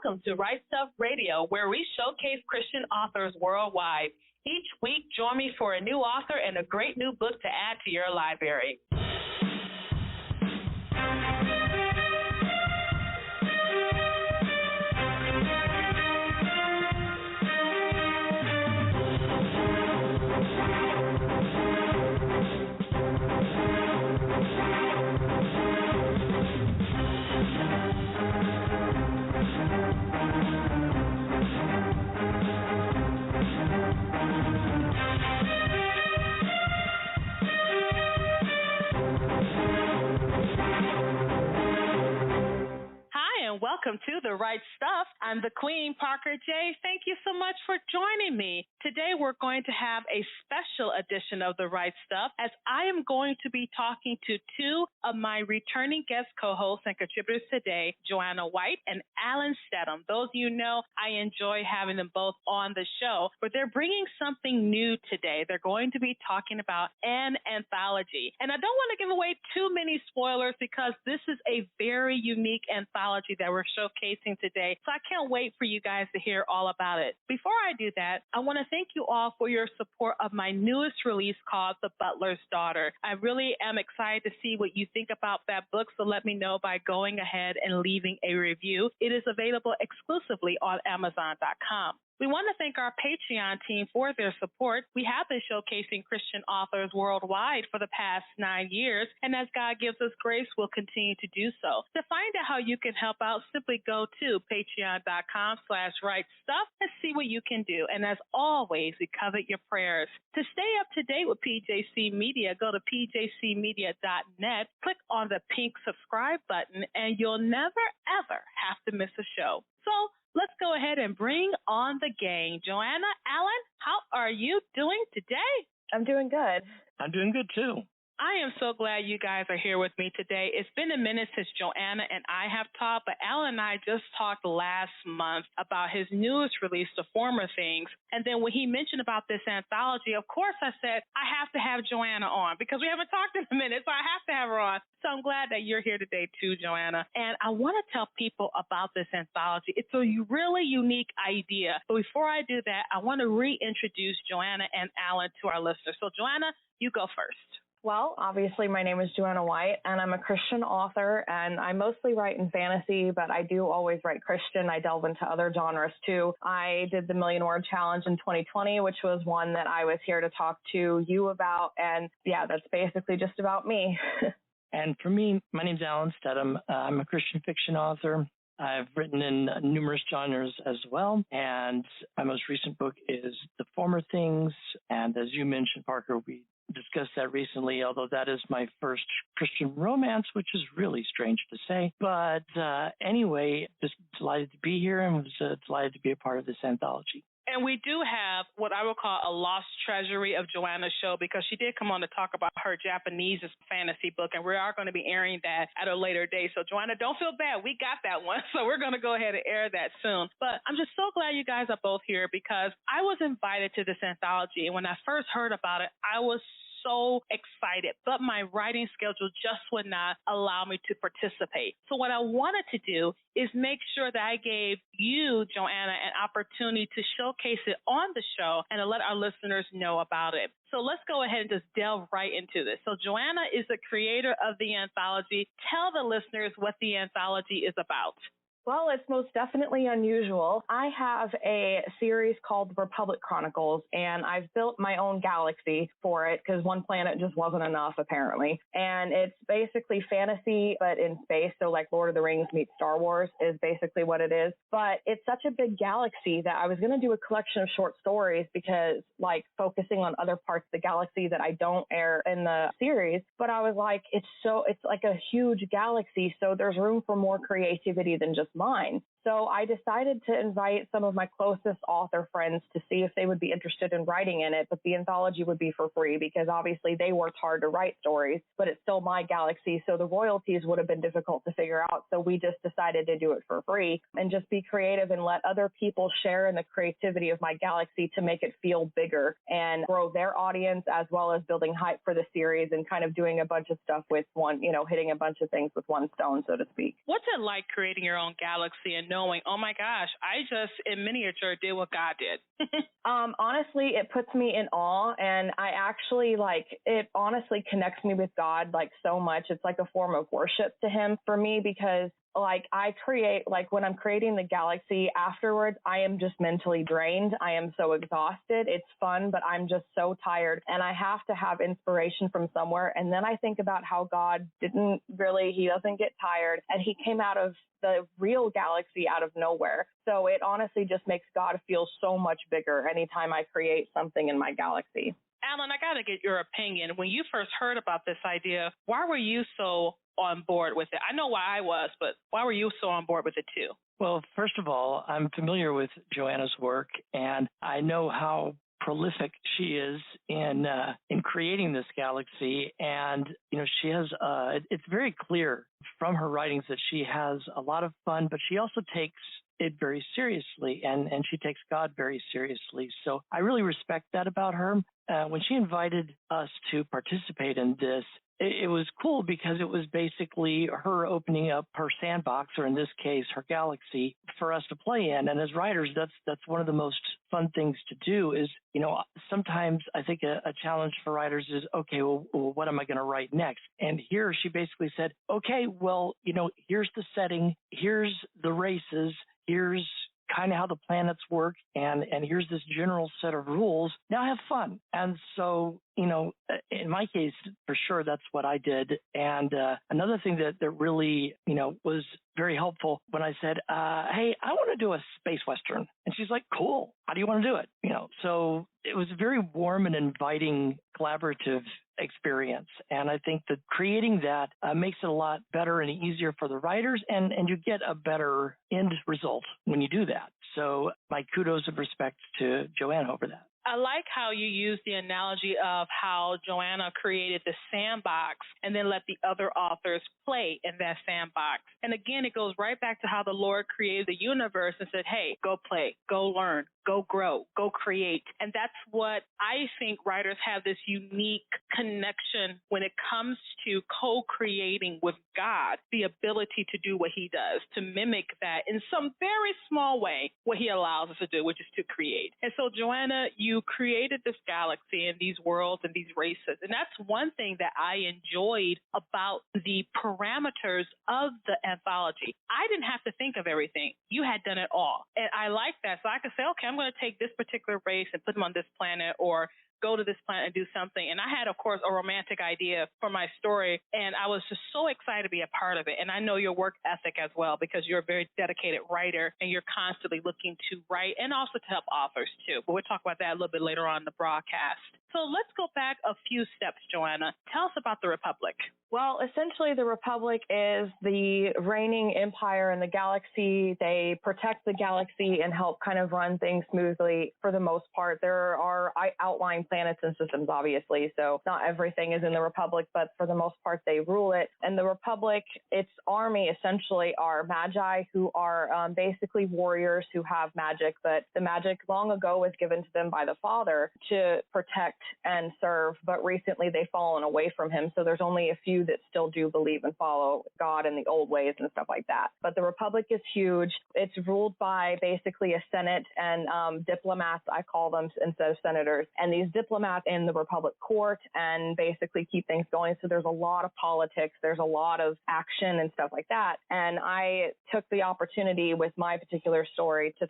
welcome to Right Stuff Radio, where we showcase Christian authors worldwide. Each week, join me for a new author and a great new book to add to your library. Welcome to The Right Stuff. I'm the Queen, Parker J. Thank you so much for joining me. Today we're going to have a special edition of The Right Stuff, as I am going to be talking to two of my returning guest co-hosts and contributors today, Joanna White and Alan Steadham. Those of you know I enjoy having them both on the show, but they're bringing something new today. They're going to be talking about an anthology. And I don't want to give away too many spoilers because this is a very unique anthology that we're showcasing today. So I can't wait for you guys to hear all about it. Before I do that, I want to thank you all for your support of my newest release called The Butler's Daughter. I really am excited to see what you think about that book, so let me know by going ahead and leaving a review. It is available exclusively on Amazon.com. We want to thank our Patreon team for their support. We have been showcasing Christian authors worldwide for the past 9 years, and as God gives us grace, we'll continue to do so. To find out how you can help out, simply go to patreon.com/rightstuff and see what you can do. And as always, we covet your prayers. To stay up to date with PJC Media, go to pjcmedia.net, click on the pink subscribe button, and you'll never, ever have to miss a show. So, let's go ahead and bring on the gang. Joanna, Alan, how are you doing today? I'm doing good. I'm doing good, too. I am so glad you guys are here with me today. It's been a minute since Joanna and I have talked, but Alan and I just talked last month about his newest release, The Former Things. And then when he mentioned about this anthology, of course I said, I have to have Joanna on because we haven't talked in a minute, so I have to have her on. So I'm glad that you're here today too, Joanna. And I want to tell people about this anthology. It's a really unique idea. But before I do that, I want to reintroduce Joanna and Alan to our listeners. So Joanna, you go first. Well, obviously, my name is Joanna White, and I'm a Christian author, and I mostly write in fantasy, but I do always write Christian. I delve into other genres, too. I did the Million Word Challenge in 2020, which was one that I was here to talk to you about, and yeah, that's basically just about me. And for me, my name's Alan Steadham. I'm a Christian fiction author. I've written in numerous genres as well, and my most recent book is The Former Things, and as you mentioned, Parker, we discussed that recently, although that is my first Christian romance, which is really strange to say. But anyway, just delighted to be here and was delighted to be a part of this anthology. And we do have what I would call a lost treasury of Joanna's show because she did come on to talk about her Japanese fantasy book, and we are going to be airing that at a later date. So, Joanna, don't feel bad. We got that one, so we're going to go ahead and air that soon. But I'm just so glad you guys are both here because I was invited to this anthology, and when I first heard about it, I was so excited, but my writing schedule just would not allow me to participate. So what I wanted to do is make sure that I gave you, Joanna, an opportunity to showcase it on the show and to let our listeners know about it. So let's go ahead and just delve right into this. So Joanna is the creator of the anthology. Tell the listeners what the anthology is about. Well, it's most definitely unusual. I have a series called The Republic Chronicles, and I've built my own galaxy for it because one planet just wasn't enough, apparently. And it's basically fantasy, but in space. So like Lord of the Rings meets Star Wars is basically what it is. But it's such a big galaxy that I was going to do a collection of short stories because like focusing on other parts of the galaxy that I don't air in the series. But I was like, it's like a huge galaxy. So there's room for more creativity than just mine. So I decided to invite some of my closest author friends to see if they would be interested in writing in it, but the anthology would be for free because obviously they worked hard to write stories, but it's still my galaxy, so the royalties would have been difficult to figure out. So we just decided to do it for free and just be creative and let other people share in the creativity of my galaxy to make it feel bigger and grow their audience, as well as building hype for the series and kind of doing a bunch of stuff with one, hitting a bunch of things with one stone, so to speak. What's it like creating your own galaxy? galaxy and knowing, oh my gosh, I just in miniature did what God did? Honestly, it puts me in awe, and I actually it honestly connects me with God so much. It's like a form of worship to him for me, because I create, when I'm creating the galaxy afterwards, I am just mentally drained. I am so exhausted. It's fun, but I'm just so tired, and I have to have inspiration from somewhere. And then I think about how God he doesn't get tired, and he came out of the real galaxy out of nowhere. So it honestly just makes God feel so much bigger anytime I create something in my galaxy. Alan, I got to get your opinion. When you first heard about this idea, why were you so on board with it? I know why I was, but why were you so on board with it too? Well, first of all, I'm familiar with Joanna's work, and I know how prolific she is in creating this galaxy. And she has it's very clear from her writings that she has a lot of fun, but she also takes it very seriously, and she takes God very seriously. So I really respect that about her. When she invited us to participate in this, it was cool because it was basically her opening up her sandbox, or in this case, her galaxy, for us to play in. And as writers, that's one of the most fun things to do is, sometimes I think a challenge for writers is, okay, well, what am I going to write next? And here she basically said, okay, well, here's the setting, here's the races, here's kind of how the planets work, and here's this general set of rules. Now have fun. And so, in my case, for sure, that's what I did. And another thing that really, was very helpful when I said, hey, I want to do a space Western. And she's like, cool. How do you want to do it? So it was a very warm and inviting collaborative experience. And I think that creating that makes it a lot better and easier for the writers, and you get a better end result when you do that. So my kudos and respect to Joanna over that. I like how you use the analogy of how Joanna created the sandbox and then let the other authors play in that sandbox. And again, it goes right back to how the Lord created the universe and said, hey, go play, go learn, go grow, go create. And that's what I think writers have, this unique connection when it comes to co-creating with God, the ability to do what he does, to mimic that in some very small way, what he allows us to do, which is to create. And so, Joanna, you created this galaxy and these worlds and these races. And that's one thing that I enjoyed about the parameters of the anthology. I didn't have to think of everything. You had done it all. And I like that. So I could say, okay, I'm going to take this particular race and put them on this planet, or go to this planet and do something. And I had, of course, a romantic idea for my story, and I was just so excited to be a part of it. And I know your work ethic as well, because you're a very dedicated writer and you're constantly looking to write and also to help authors too. But we'll talk about that a little bit later on in the broadcast. So let's go back a few steps, Joanna. Tell us about the Republic. Well, essentially, the Republic is the reigning empire in the galaxy. They protect the galaxy and help kind of run things smoothly for the most part. There are outlying planets and systems, obviously, so not everything is in the Republic, but for the most part, they rule it. And the Republic, its army essentially are magi, who are basically warriors who have magic, but the magic long ago was given to them by the Father to protect and serve, but recently they've fallen away from him, so there's only a few that still do believe and follow God in the old ways and stuff like that. But the Republic is huge. It's ruled by basically a Senate and diplomats, I call them, instead of senators. And these diplomats in the Republic court and basically keep things going. So there's a lot of politics. There's a lot of action and stuff like that. And I took the opportunity with my particular story to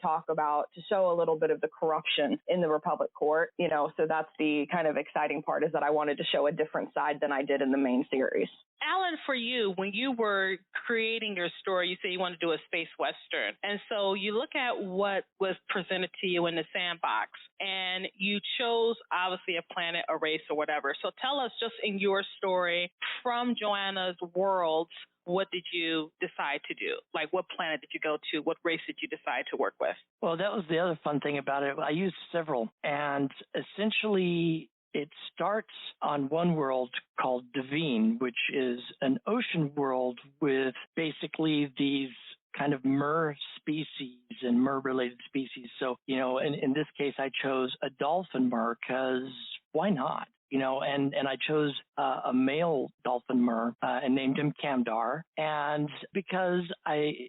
show a little bit of the corruption in the Republic court, so that's the kind of exciting part, is that I wanted to show a different side than I did in the main series. Alan, for you, when you were creating your story, you said you wanted to do a space Western. And so you look at what was presented to you in the sandbox, and you chose, obviously, a planet, a race, or whatever. So tell us, just in your story, from Joanna's worlds, what did you decide to do? Like, what planet did you go to? What race did you decide to work with? Well, that was the other fun thing about it. I used several, and essentially it starts on one world called Devine, which is an ocean world with basically these kind of mer species and mer-related species. So, in this case, I chose a dolphin mer because why not? And I chose a male dolphin and named him Camdar. And because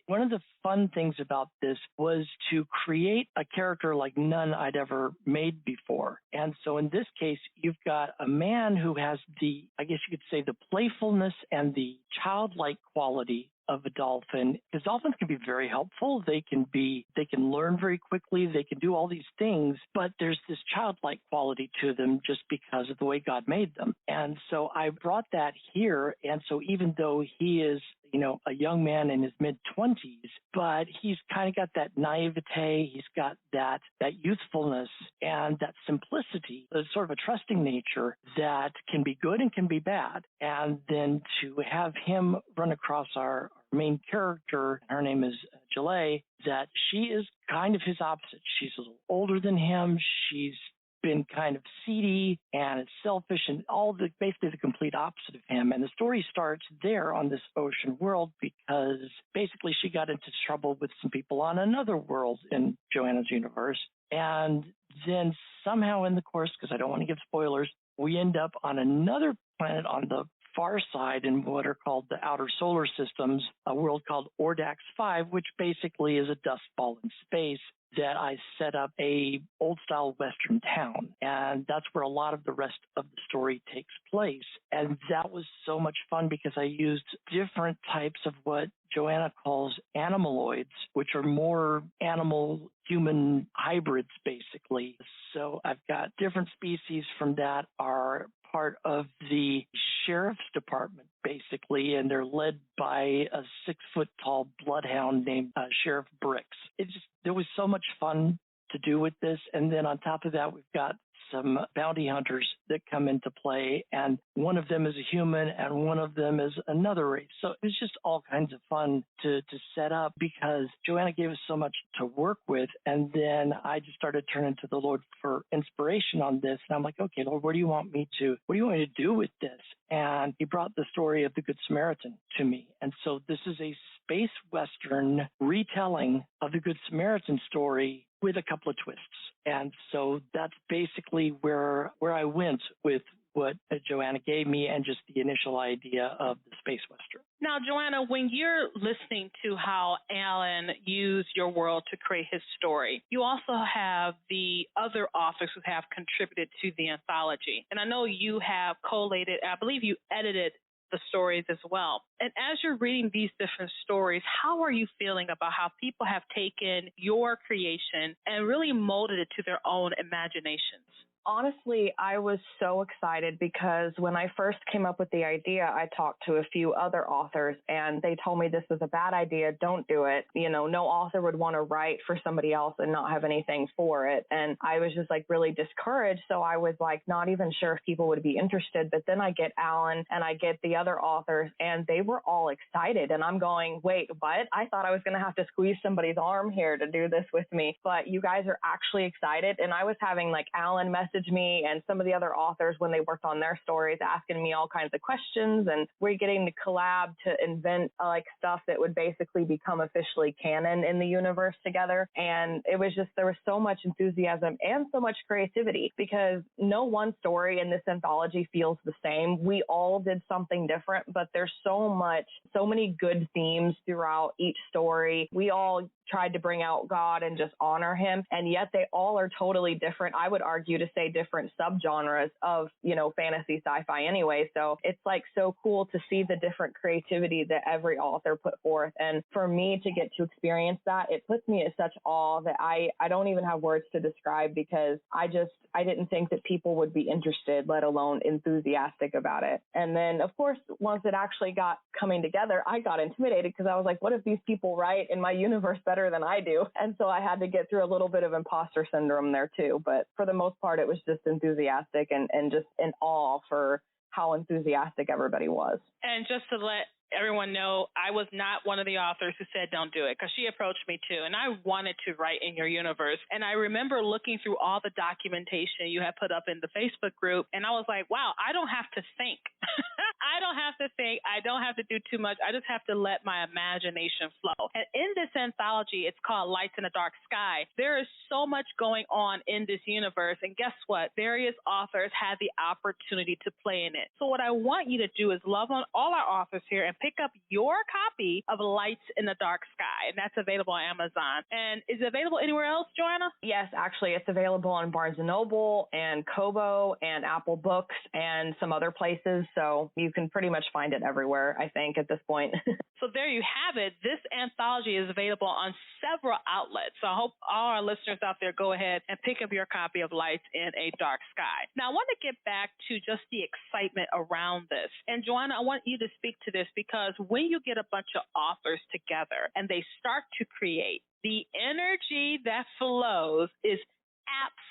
one of the fun things about this was to create a character like none I'd ever made before. And so in this case, you've got a man who has I guess you could say, the playfulness and the childlike quality of a dolphin, because dolphins can be very helpful. They can learn very quickly. They can do all these things, but there's this childlike quality to them just because of the way God made them. And so I brought that here. And so even though he is, a young man in his mid-20s, but he's kind of got that naivete. He's got that youthfulness and that simplicity, sort of a trusting nature that can be good and can be bad. And then to have him run across our main character, her name is Jalay, that she is kind of his opposite. She's a little older than him. She's been kind of seedy and selfish and basically the complete opposite of him. And the story starts there on this ocean world because basically she got into trouble with some people on another world in Joanna's universe. And then somehow in the course, because I don't want to give spoilers, we end up on another planet on the far side in what are called the outer solar systems, a world called Ordax 5, which basically is a dust ball in space that I set up a old-style Western town. And that's where a lot of the rest of the story takes place. And that was so much fun because I used different types of what Joanna calls animaloids, which are more animal-human hybrids, basically. So I've got different species from that are part of the sheriff's department, basically, and they're led by a 6-foot-tall bloodhound named Sheriff Bricks. There was so much fun to do with this. And then on top of that, we've got some bounty hunters that come into play, and one of them is a human and one of them is another race. So it was just all kinds of fun to set up because Joanna gave us so much to work with. And then I just started turning to the Lord for inspiration on this. And I'm like, okay, Lord, what do you want me to do with this? And he brought the story of the Good Samaritan to me. And so this is a space Western retelling of the Good Samaritan story with a couple of twists. And so that's basically where I went with what Joanna gave me and just the initial idea of the space Western. Now, Joanna, when you're listening to how Alan used your world to create his story, you also have the other authors who have contributed to the anthology. And I know you have collated, I believe you edited the stories as well. And as you're reading these different stories, how are you feeling about how people have taken your creation and really molded it to their own imaginations? Honestly, I was so excited because when I first came up with the idea, I talked to a few other authors and they told me this was a bad idea. Don't do it. No author would want to write for somebody else and not have anything for it. And I was just really discouraged. So I was not even sure if people would be interested. But then I get Alan and I get the other authors and they were all excited. And I'm going, wait, what? I thought I was going to have to squeeze somebody's arm here to do this with me. But you guys are actually excited. And I was having Alan message me and some of the other authors when they worked on their stories asking me all kinds of questions, and we're getting to collab to invent stuff that would basically become officially canon in the universe together. And it was just, there was so much enthusiasm and so much creativity because no one story in this anthology feels the same. We all did something different, but there's so many good themes throughout each story. We all tried to bring out God and just honor him, and yet they all are totally different. I would argue to say different subgenres of, fantasy sci-fi anyway. So it's so cool to see the different creativity that every author put forth. And for me to get to experience that, it puts me at such awe that I don't even have words to describe because I didn't think that people would be interested, let alone enthusiastic about it. And then, of course, once it actually got coming together, I got intimidated because I was like, what if these people write in my universe better than I do? And so I had to get through a little bit of imposter syndrome there too. But for the most part, it was just enthusiastic and just in awe for how enthusiastic everybody was. And just to let everyone know, I was not one of the authors who said don't do it, because she approached me too, and I wanted to write in your universe. And I remember looking through all the documentation you had put up in the Facebook group, and I was like, wow, I don't have to think. I don't have to think. I don't have to do too much. I just have to let my imagination flow. And in this anthology, it's called Lights in a Dark Sky. There is so much going on in this universe. And guess what? Various authors had the opportunity to play in it. So what I want you to do is love on all our authors here and pick up your copy of Lights in the Dark Sky. And that's available on Amazon. And is it available anywhere else, Joanna? Yes, actually, it's available on Barnes & Noble and Kobo and Apple Books and some other places. So you can pretty much find it everywhere, I think, at this point. So there you have it. This anthology is available on several outlets. So I hope all our listeners out there go ahead and pick up your copy of Lights in a Dark Sky. Now, I want to get back to just the excitement around this. And Joanna, I want you to speak to this because when you get a bunch of authors together and they start to create, the energy that flows is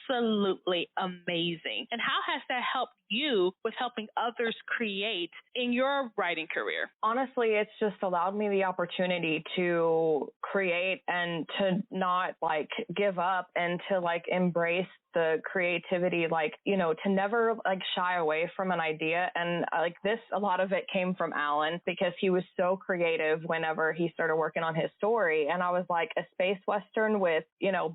absolutely amazing. And how has that helped you with helping others create in your writing career? Honestly, it's just allowed me the opportunity to create and to not give up and to embrace the creativity, to never shy away from an idea. And a lot of it came from Alan because he was so creative whenever he started working on his story. And I was like, a space Western with,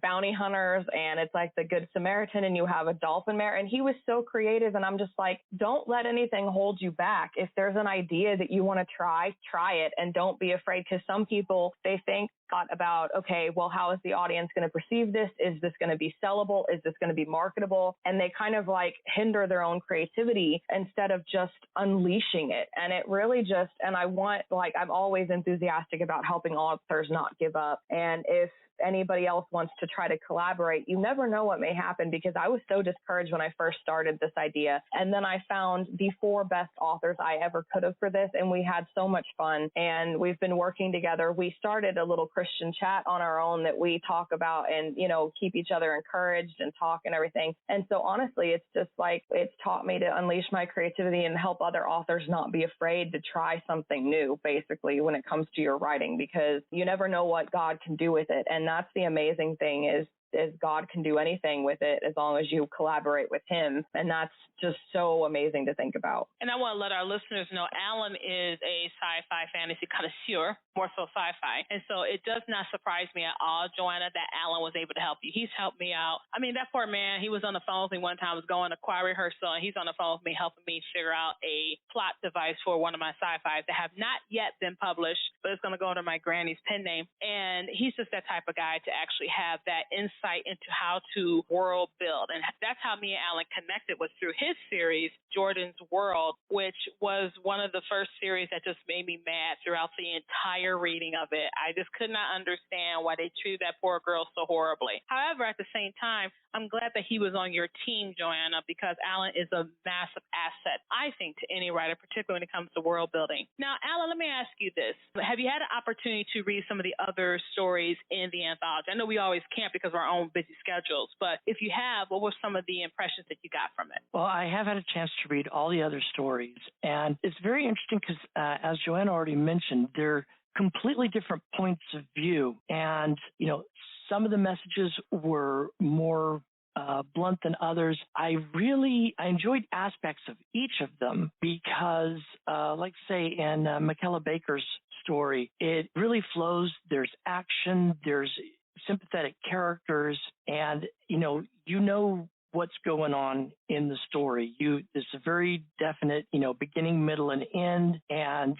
bounty hunters, and it's like the Good Samaritan, and you have a dolphin mare. And he was so creative. And I'm just like, don't let anything hold you back. If there's an idea that you want to try it, and don't be afraid. Because some people, they thought about, okay, well, how is the audience going to perceive this? Is this going to be sellable? Is this going to be marketable? And they kind of hinder their own creativity instead of just unleashing it. And it really and I'm always enthusiastic about helping authors not give up. And if anybody else wants to try to collaborate, you never know what may happen, because I was so discouraged when I first started this idea. And then I found the 4 best authors I ever could have for this. And we had so much fun, and we've been working together. We started a little Christian chat on our own that we talk about and, keep each other encouraged and talk and everything. And so honestly, it's just it's taught me to unleash my creativity and help other authors not be afraid to try something new, basically, when it comes to your writing, because you never know what God can do with it. And that's the amazing thing is God can do anything with it as long as you collaborate with him. And that's just so amazing to think about. And I want to let our listeners know Alan is a sci-fi fantasy connoisseur, more so sci-fi. And so it does not surprise me at all, Joanna, that Alan was able to help you. He's helped me out. I mean, that poor man, he was on the phone with me one time. I was going to choir rehearsal, and he's on the phone with me helping me figure out a plot device for one of my sci-fis that have not yet been published, but it's going to go under my granny's pen name. And he's just that type of guy to actually have that insight into how to world build. And that's how me and Alan connected, was through his series, Jordan's World, which was one of the first series that just made me mad throughout the entire reading of it. I just could not understand why they treated that poor girl so horribly. However, at the same time, I'm glad that he was on your team, Joanna, because Alan is a massive asset, I think, to any writer, particularly when it comes to world building. Now, Alan, let me ask you this. Have you had an opportunity to read some of the other stories in the anthology? I know we always can't because of our own busy schedules, but if you have, what were some of the impressions that you got from it? Well, I have had a chance to read all the other stories, and it's very interesting because, as Joanna already mentioned, they're completely different points of view. And, some of the messages were more blunt than others. I enjoyed aspects of each of them because, say in Michaela Baker's story, it really flows. There's action, there's sympathetic characters, and, what's going on in the story. It's a very definite, beginning, middle, and end, and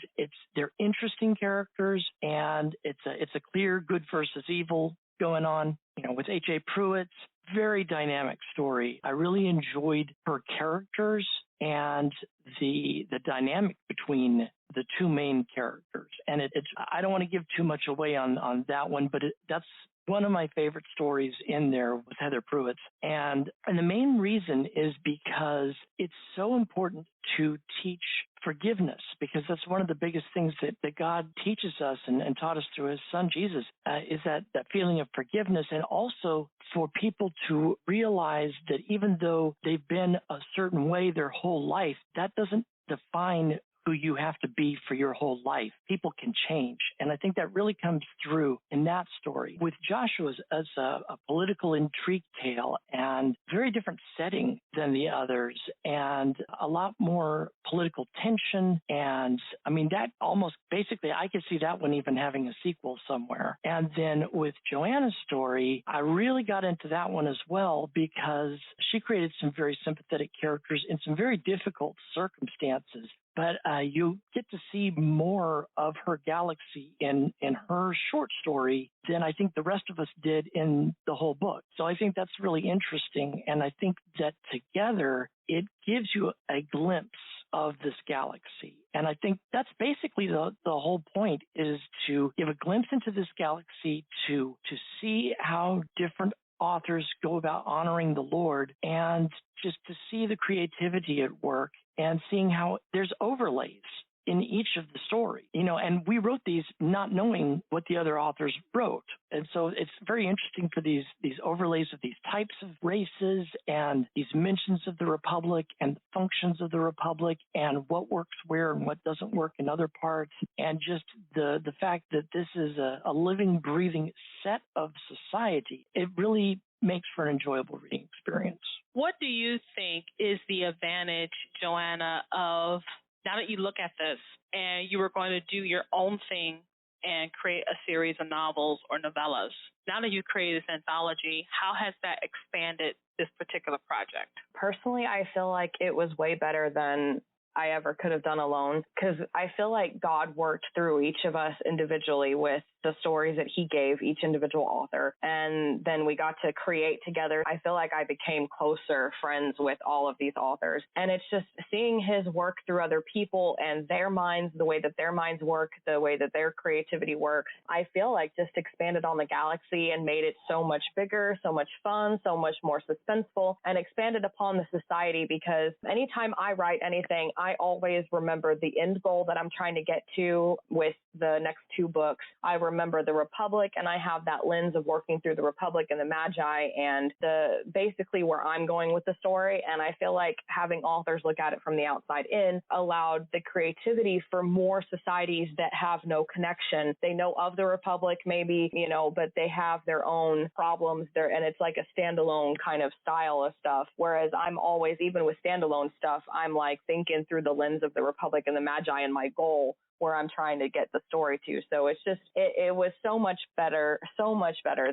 they're interesting characters, and it's a clear good versus evil going on. With H.A. Pruitt's very dynamic story. I really enjoyed her characters and the dynamic between the 2 main characters. And I don't want to give too much away on that one, but that's one of my favorite stories in there was Heather Pruitt's. And the main reason is because it's so important to teach forgiveness, because that's one of the biggest things that God teaches us and taught us through his son, Jesus, is that feeling of forgiveness. And also for people to realize that even though they've been a certain way their whole life, that doesn't define who you have to be for your whole life. People can change. And I think that really comes through in that story. With Joshua's as a political intrigue tale and very different setting than the others and a lot more political tension. And I mean, that almost basically, I could see that one even having a sequel somewhere. And then with Joanna's story, I really got into that one as well because she created some very sympathetic characters in some very difficult circumstances. But you get to see more of her galaxy in her short story than I think the rest of us did in the whole book. So I think that's really interesting. And I think that together, it gives you a glimpse of this galaxy. And I think that's basically the whole point, is to give a glimpse into this galaxy, to see how different authors go about honoring the Lord, and just to see the creativity at work and seeing how there's overlays in each of the story, and we wrote these not knowing what the other authors wrote. And so it's very interesting for these overlays of these types of races and these mentions of the Republic and the functions of the Republic and what works where and what doesn't work in other parts. And just the fact that this is a living, breathing set of society, it really makes for an enjoyable reading experience. What do you think is the advantage, Joanna, of now that you look at this and you were going to do your own thing and create a series of novels or novellas, now that you created this anthology, how has that expanded this particular project? Personally, I feel like it was way better than I ever could have done alone, because I feel like God worked through each of us individually with the stories that he gave each individual author. And then we got to create together. I feel like I became closer friends with all of these authors. And it's just seeing his work through other people and their minds, the way that their minds work, the way that their creativity works, I feel like just expanded on the galaxy and made it so much bigger, so much fun, so much more suspenseful, and expanded upon the society, because anytime I write anything, I always remember the end goal that I'm trying to get to with the next two books. I remember the Republic, and I have that lens of working through the Republic and the Magi and basically where I'm going with the story. And I feel like having authors look at it from the outside in allowed the creativity for more societies that have no connection. They know of the Republic maybe, but they have their own problems there, and it's like a standalone kind of style of stuff. Whereas I'm always, even with standalone stuff, I'm like thinking through the lens of the Republic and the Magi and my goal, where I'm trying to get the story to. So it's just, it was so much better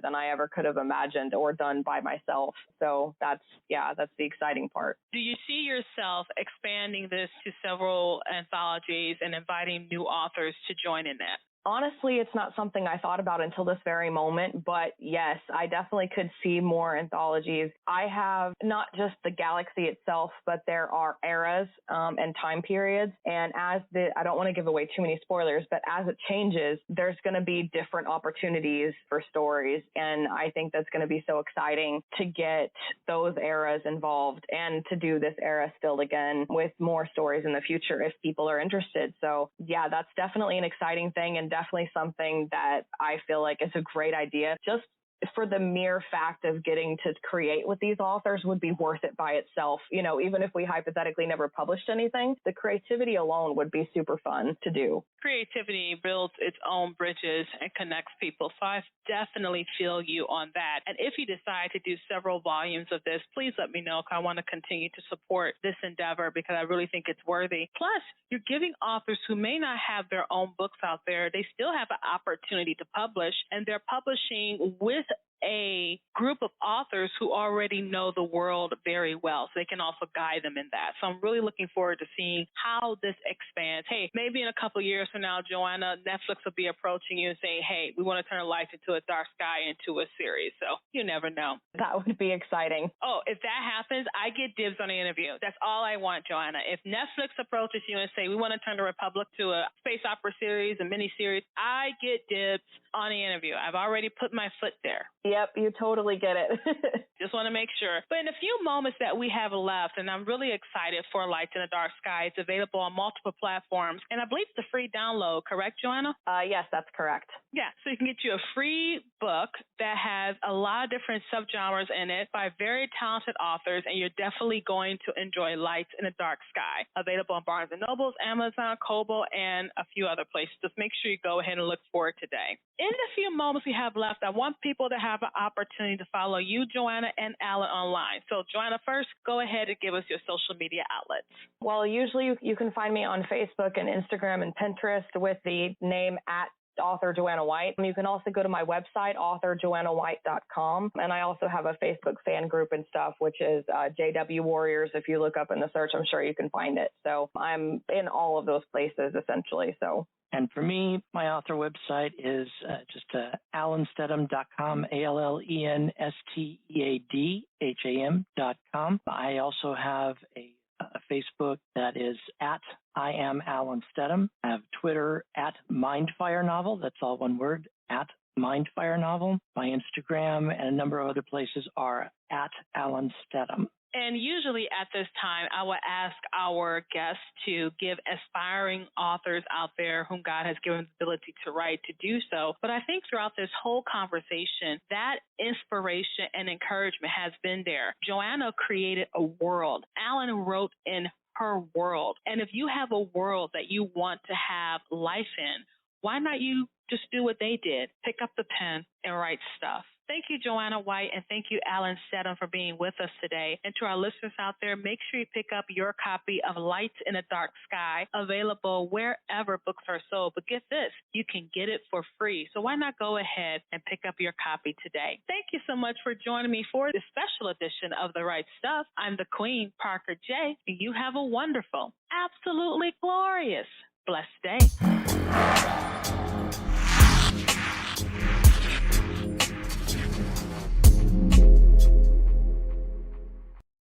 than I ever could have imagined or done by myself. So that's the exciting part. Do you see yourself expanding this to several anthologies and inviting new authors to join in that? Honestly, it's not something I thought about until this very moment, but yes, I definitely could see more anthologies. I have not just the galaxy itself, but there are eras and time periods. And I don't want to give away too many spoilers, but as it changes, there's going to be different opportunities for stories. And I think that's going to be so exciting to get those eras involved and to do this era still again with more stories in the future if people are interested. So yeah, that's definitely an exciting thing, and definitely something that I feel like is a great idea. Just for the mere fact of getting to create with these authors would be worth it by itself. Even if we hypothetically never published anything, the creativity alone would be super fun to do. Creativity builds its own bridges and connects people. So I definitely feel you on that. And if you decide to do several volumes of this, please let me know, because I want to continue to support this endeavor, because I really think it's worthy. Plus, you're giving authors who may not have their own books out there, they still have an opportunity to publish, and they're publishing with a group of authors who already know the world very well, so they can also guide them in that. So I'm really looking forward to seeing how this expands. Hey, maybe in a couple of years from now, Joanna, Netflix will be approaching you and saying, hey, we want to turn Life into a Dark Sky into a series. So you never know. That would be exciting. Oh, if that happens, I get dibs on the interview. That's all I want, Joanna. If Netflix approaches you and say, we want to turn the Republic to a space opera series, a miniseries, I get dibs on the interview. I've already put my foot there. Yep, you totally get it. Just want to make sure. But in a few moments that we have left, and I'm really excited for Lights in the Dark Sky. It's available on multiple platforms, and I believe it's a free download, correct, Joanna? Yes, that's correct. Yeah, so you can get you a free book that has a lot of different subgenres in it by very talented authors, and you're definitely going to enjoy Lights in a Dark Sky. Available on Barnes & Nobles, Amazon, Kobo, and a few other places. Just make sure you go ahead and look for it today. In the few moments we have left, I want people to have an opportunity to follow you, Joanna, and Alan online. So, Joanna, first, go ahead and give us your social media outlets. Well, usually you can find me on Facebook and Instagram and Pinterest with the name @author Joanna White. You can also go to my website, authorjoannawhite.com. And I also have a Facebook fan group and stuff, which is JW Warriors. If you look up in the search, I'm sure you can find it. So I'm in all of those places, essentially. So. And for me, my author website is just alansteadham.com, ALLENSTEADHAM.com. I also have a Facebook that is @I am Alan Steadham. I have Twitter @Mindfire Novel. That's all one word, @Mindfire Novel. My Instagram and a number of other places are @Alan Steadham. And usually at this time, I would ask our guests to give aspiring authors out there whom God has given the ability to write to do so. But I think throughout this whole conversation, that inspiration and encouragement has been there. Joanna created a world. Alan wrote in her world. And if you have a world that you want to have life in, why not you just do what they did? Pick up the pen and write stuff. Thank you, Joanna White, and thank you, Alan Steadham, for being with us today. And to our listeners out there, make sure you pick up your copy of Lights in a Dark Sky, available wherever books are sold. But get this, you can get it for free. So why not go ahead and pick up your copy today? Thank you so much for joining me for this special edition of The Right Stuff. I'm the Queen, Parker J., and you have a wonderful, absolutely glorious, blessed day.